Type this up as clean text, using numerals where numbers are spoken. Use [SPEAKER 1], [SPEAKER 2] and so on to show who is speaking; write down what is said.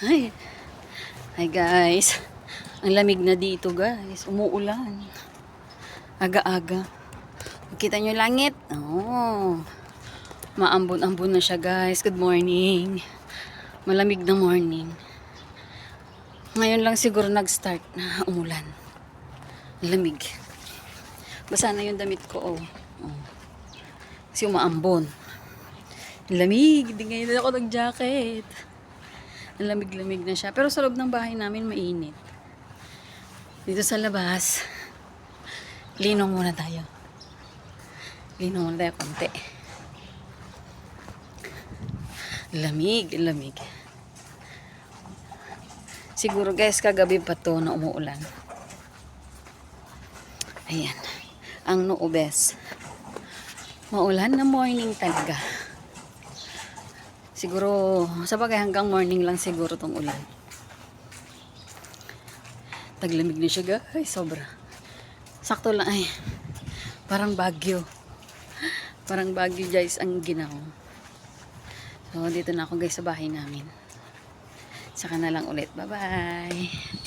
[SPEAKER 1] Hi. Hi guys. Ang lamig na dito guys. Umuulan. Aga-aga. Makita nyo langit? Oh. Maambon-ambon na siya guys. Good morning. Malamig na morning. Ngayon lang siguro nag-start na umulan. Lamig. Basa na yung damit ko. Oh. Kasi umaambon. Lamig. Hindi ngayon ako nag-jacket. Lamig-lamig na siya. Pero sa loob ng bahay namin mainit. Dito sa labas, linong muna tayo. Linong muna tayo konti. Lamig, lamig. Siguro guys, kagabi pa to na umuulan. Ayan. Ang noobes. Maulan na morning talaga. Siguro, sa bagay hanggang morning lang siguro tong ulan. Taglamig na siya guys, sobra. Sakto lang ay. Parang bagyo. Parang bagyo guys ang ginaw. So, dito na ako guys sa bahay namin. Saka na lang ulit. Bye-bye.